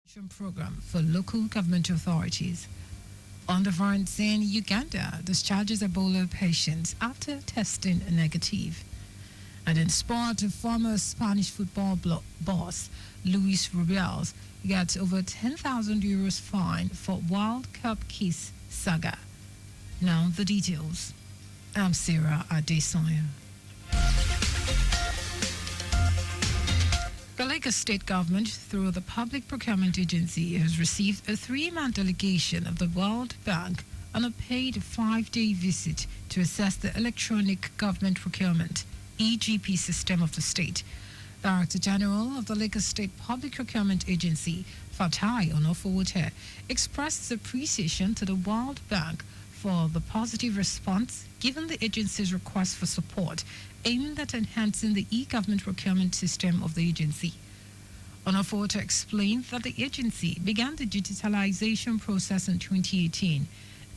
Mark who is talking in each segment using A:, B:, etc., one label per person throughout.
A: Program for local government authorities. On the front in Uganda discharges Ebola patients after testing negative. And in sport, former Spanish football boss Luis Rubiales gets over 10,000 euros fine for World Cup kiss saga. Now the details. I'm Sarah Adesanya. The Lagos State Government, through the Public Procurement Agency, has received a 3-month delegation of the World Bank on a paid 5-day visit to assess the electronic government procurement (EGP) system of the state. Director General of the Lagos State Public Procurement Agency, Fatai Onofowote, expressed his appreciation to the World Bank for the positive response given the agency's request for support aimed at enhancing the e-government procurement system of the agency. Onofowote explained that the agency began the digitalization process in 2018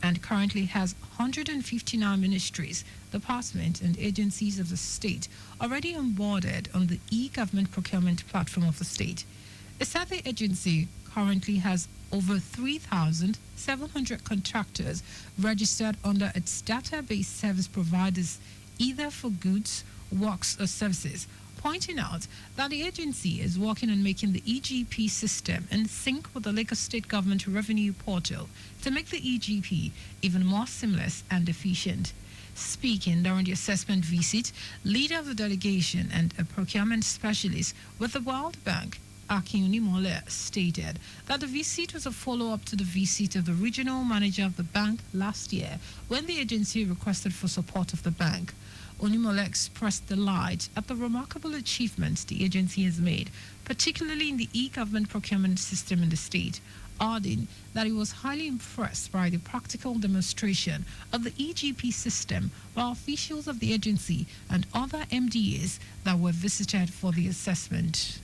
A: and currently has 159 ministries, departments, and agencies of the state already onboarded on the e-government procurement platform of the state. It said the agency currently has over 3,700 contractors registered under its database service providers, either for goods, works, or services, pointing out that the agency is working on making the EGP system in sync with the Lagos State Government Revenue Portal to make the EGP even more seamless and efficient. Speaking during the assessment visit, leader of the delegation and a procurement specialist with the World Bank, Akin Mole, stated that the visit was a follow-up to the visit of the regional manager of the bank last year when the agency requested for support of the bank. Onimole expressed delight at the remarkable achievements the agency has made, particularly in the e-government procurement system in the state, adding that he was highly impressed by the practical demonstration of the EGP system by officials of the agency and other MDAs that were visited for the assessment.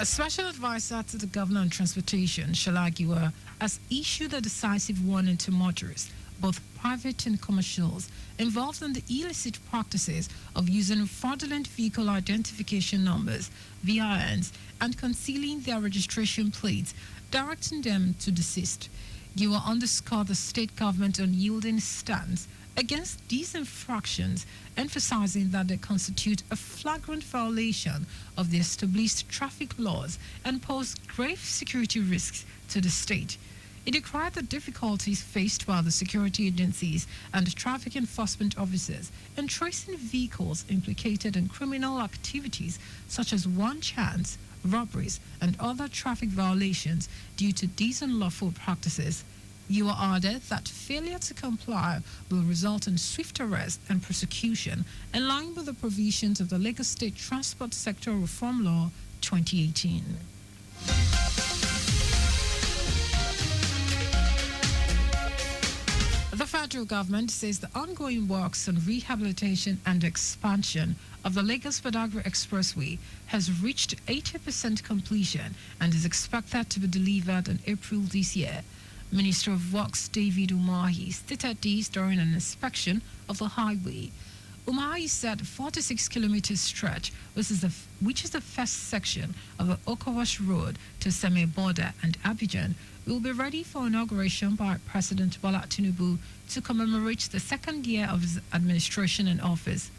A: A special advisor to the governor on transportation, Shalagiwa, has issued a decisive warning to motorists, both private and commercials, involved in the illicit practices of using fraudulent vehicle identification numbers, VINs, and concealing their registration plates, directing them to desist. Giwa underscored the state government's unyielding stance against these infractions, emphasizing that they constitute a flagrant violation of the established traffic laws and pose grave security risks to the state. He decried the difficulties faced by the security agencies and traffic enforcement officers in tracing vehicles implicated in criminal activities such as one chance, robberies, and other traffic violations due to these unlawful practices. You are added that failure to comply will result in swift arrest and prosecution in line with the provisions of the Lagos State Transport Sector Reform Law 2018. The federal government says the ongoing works on rehabilitation and expansion of the Lagos-Badagry Expressway has reached 80% completion and is expected to be delivered in April this year. Minister of Works David Umahi stated this during an inspection of the highway. Umahi said 46-kilometer stretch, which is the first section of the Okowash Road to Seme Border and Abidjan, will be ready for inauguration by President Bola Tinubu to commemorate the second year of his administration in office.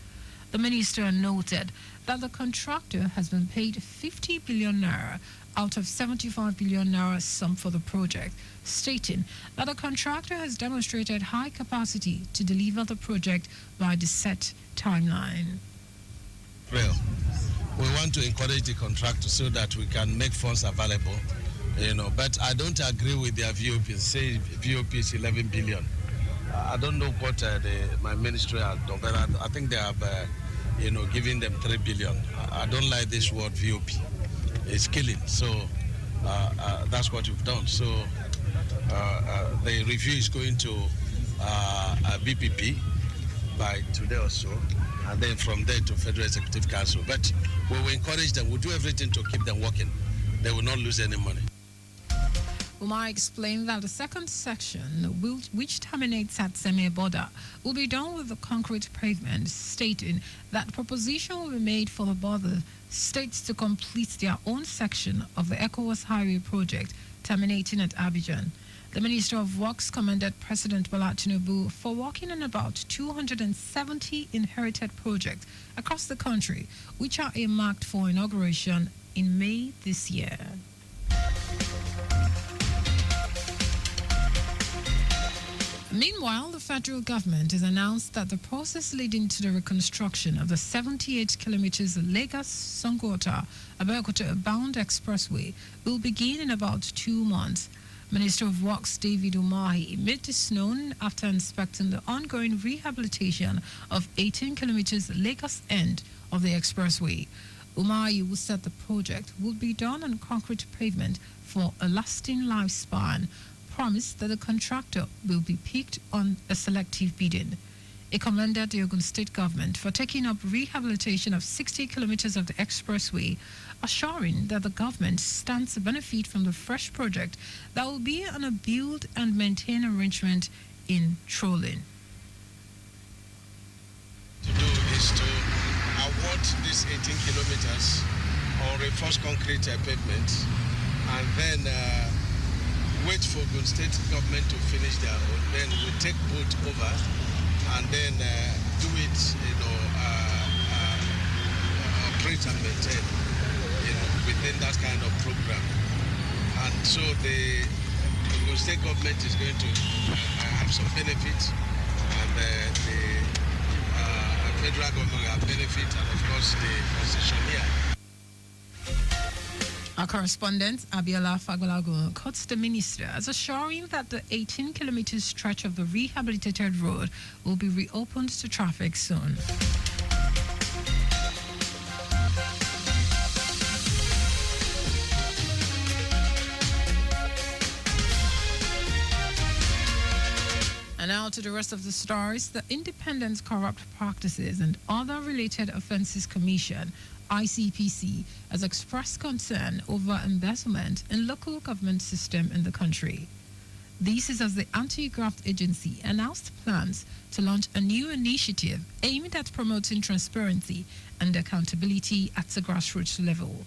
A: The minister noted that the contractor has been paid 50 billion naira out of 75 billion naira sum for the project, stating that the contractor has demonstrated high capacity to deliver the project by the set timeline.
B: Well, we want to encourage the contractor so that we can make funds available, but I don't agree with their VOP. Say VOP is 11 billion. I don't know what my ministry has done, but I think they have, given them 3 billion. I don't like this word VOP. It's killing. So that's what we've done. So the review is going to BPP by today or so, and then from there to Federal Executive Council. But we will encourage them. We'll do everything to keep them working. They will not lose any money.
A: Umar explained that the second section, which terminates at Seme border, will be done with the concrete pavement, stating that proposition will be made for the border states to complete their own section of the ECOWAS Highway project terminating at Abidjan. The Minister of Works commended President Bola Tinubu for working on about 270 inherited projects across the country, which are earmarked for inauguration in May this year. Meanwhile, the federal government has announced that the process leading to the reconstruction of the 78 kilometers Lagos-Sangota-Abeokuta bound expressway will begin in about 2 months. Minister of Works David Umahi made this known after inspecting the ongoing rehabilitation of 18 kilometers Lagos end of the expressway. Umahi who said the project will be done on concrete pavement for a lasting lifespan, promised that the contractor will be picked on a selective bidding. He commended the Ogun State government for taking up rehabilitation of 60 kilometers of the expressway, assuring that the government stands to benefit from the fresh project that will be on a build and maintain arrangement in trolling.
B: To do is to award these 18 kilometers or reinforce concrete pavement, and then wait for Ogun State government to finish their own. Then we take boat over and then do it, operate and maintain, within that kind of program. And so the Ogun State government is going to have some benefits, and the federal government will have benefit, and of course the concessionaire.
A: Our correspondent, Abiola Fagbalago, quotes the minister as assuring that the 18-kilometer stretch of the rehabilitated road will be reopened to traffic soon. And now to the rest of the stories. The Independent Corrupt Practices and Other Related Offences Commission, ICPC, has expressed concern over embezzlement in local government system in the country. This is as the anti-graft agency announced plans to launch a new initiative aimed at promoting transparency and accountability at the grassroots level.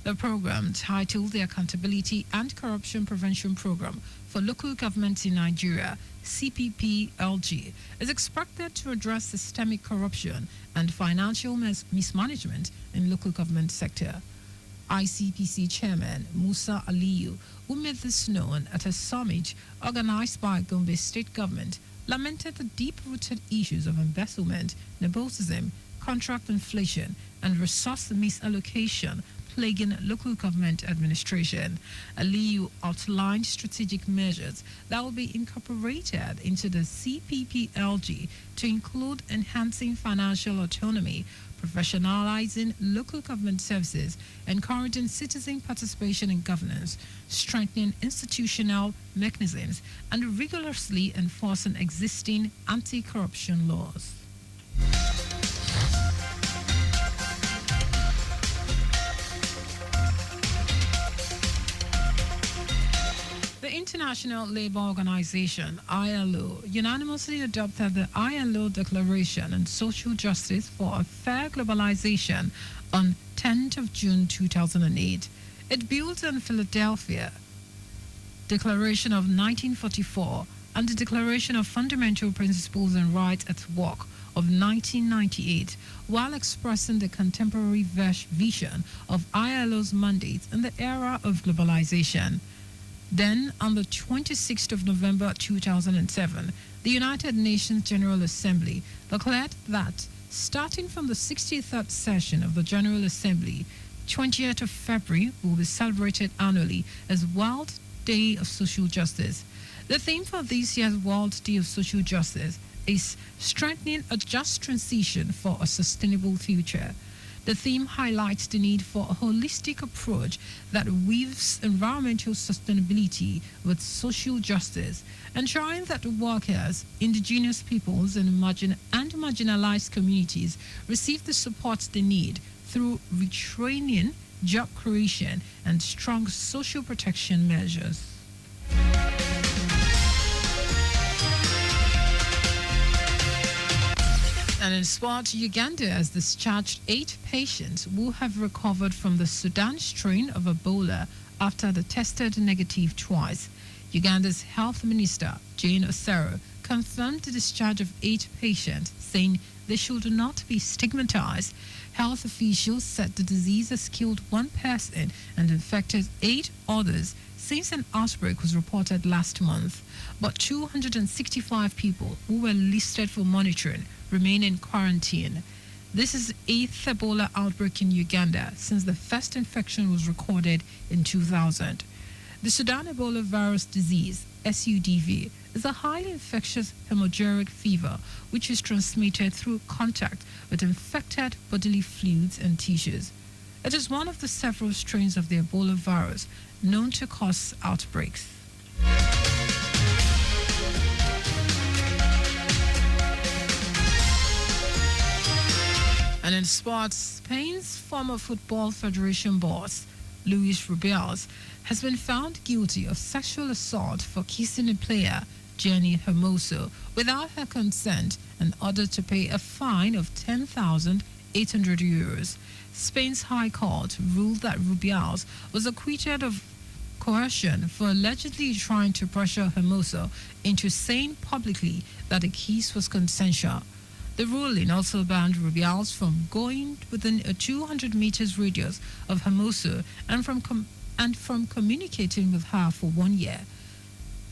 A: The program, titled the Accountability and Corruption Prevention Program for Local Governments in Nigeria, CPPLG, is expected to address systemic corruption and financial mismanagement in local government sector. ICPC Chairman Musa Aliyu, who made this known at a summit organized by Gombe State Government, lamented the deep-rooted issues of embezzlement, nepotism, contract inflation, and resource misallocation plaguing local government administration. Aliyu outlined strategic measures that will be incorporated into the CPPLG to include enhancing financial autonomy, professionalizing local government services, encouraging citizen participation in governance, strengthening institutional mechanisms, and rigorously enforcing existing anti-corruption laws. The International Labour Organization, ILO, unanimously adopted the ILO Declaration on Social Justice for a Fair Globalization on 10th of June 2008. It builds on Philadelphia Declaration of 1944 and the Declaration of Fundamental Principles and Rights at Work of 1998, while expressing the contemporary vision of ILO's mandate in the era of globalization. Then, on the 26th of November 2007, the United Nations General Assembly declared that, starting from the 63rd session of the General Assembly, 20th of February will be celebrated annually as World Day of Social Justice. The theme for this year's World Day of Social Justice is strengthening a just transition for a sustainable future. The theme highlights the need for a holistic approach that weaves environmental sustainability with social justice, ensuring that workers, indigenous peoples, and marginalized communities receive the support they need through retraining, job creation, and strong social protection measures. And in sport, Uganda has discharged 8 patients who have recovered from the Sudan strain of Ebola after they tested negative twice. Uganda's health minister, Jane Osero, confirmed the discharge of 8 patients, saying they should not be stigmatized. Health officials said the disease has killed 1 person and infected 8 others since an outbreak was reported last month. But 265 people who were listed for monitoring remain in quarantine. This is the 8th Ebola outbreak in Uganda since the first infection was recorded in 2000. The Sudan Ebola virus disease, SUDV, is a highly infectious hemorrhagic fever which is transmitted through contact with infected bodily fluids and tissues. It is one of the several strains of the Ebola virus known to cause outbreaks. And in sports, Spain's former Football Federation boss, Luis Rubiales, has been found guilty of sexual assault for kissing a player, Jenny Hermoso, without her consent and ordered to pay a fine of €10,800. Spain's High Court ruled that Rubiales was acquitted of coercion for allegedly trying to pressure Hermoso into saying publicly that the kiss was consensual. The ruling also banned Rubiales from going within a 200 meters radius of Hermoso and from communicating with her for 1 year.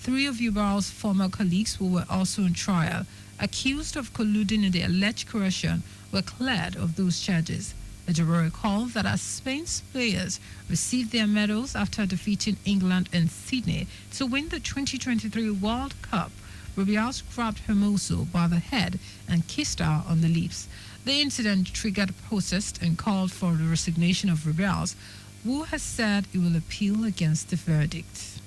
A: 3 of Rubiales' former colleagues who were also on trial, accused of colluding in the alleged coercion, were cleared of those charges. It will recall that as Spain's players received their medals after defeating England in Sydney to win the 2023 World Cup, Rubiales grabbed Hermoso by the head and kissed her on the lips. The incident triggered protest and called for the resignation of Rubiales, who has said he will appeal against the verdict.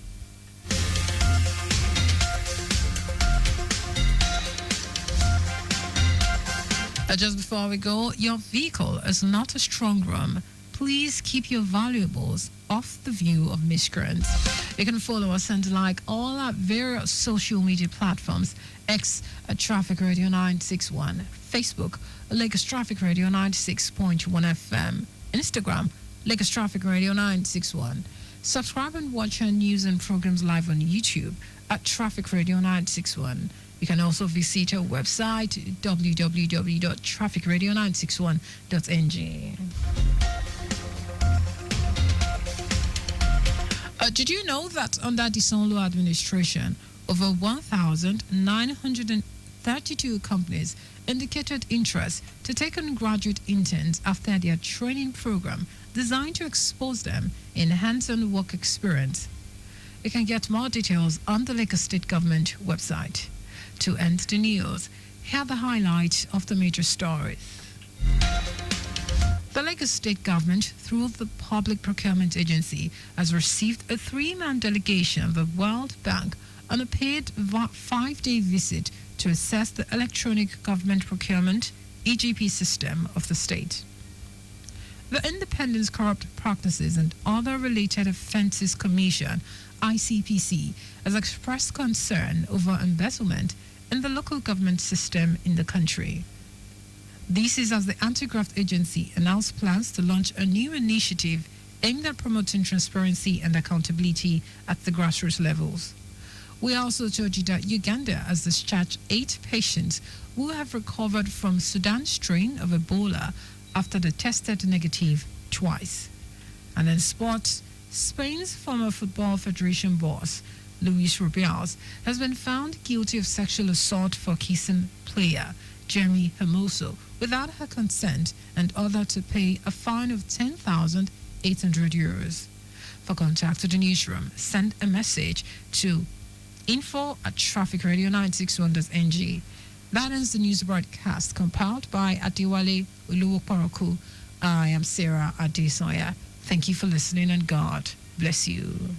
A: Just before we go, your vehicle is not a strong room. Please keep your valuables off the view of miscreants. You can follow us and like all our various social media platforms: X at Traffic Radio 961, Facebook Lagos Traffic Radio 96.1 FM, Instagram Lagos Traffic Radio 961. Subscribe and watch our news and programs live on YouTube at Traffic Radio 961. You can also visit our website www.trafficradio961.ng. Did you know that under the Sonlo administration, over 1,932 companies indicated interest to take on graduate interns after their training program designed to expose them in hands-on work experience? You can get more details on the Lagos State Government website. To end the news, here are the highlights of the major stories. The Lagos State Government, through the Public Procurement Agency, has received a 3-man delegation of the World Bank on a paid 5-day visit to assess the Electronic Government Procurement (EGP) system of the state. The Independent Corrupt Practices and Other Related Offences Commission (ICPC) has expressed concern over embezzlement in the local government system in the country. This is as the Anti-Graft Agency announced plans to launch a new initiative aimed at promoting transparency and accountability at the grassroots levels. We also told you that Uganda has discharged 8 patients who have recovered from Sudan strain of Ebola after they tested negative twice. And in sports, Spain's former Football Federation boss, Luis Rubiales, has been found guilty of sexual assault for kissing player Jenny Hermoso without her consent and ordered to pay a fine of €10,800. For contact to the newsroom, send a message to info@trafficradio961.ng. That ends the news broadcast compiled by Adewale Uluwokporoku. I am Sarah Adesanya. Thank you for listening and God bless you.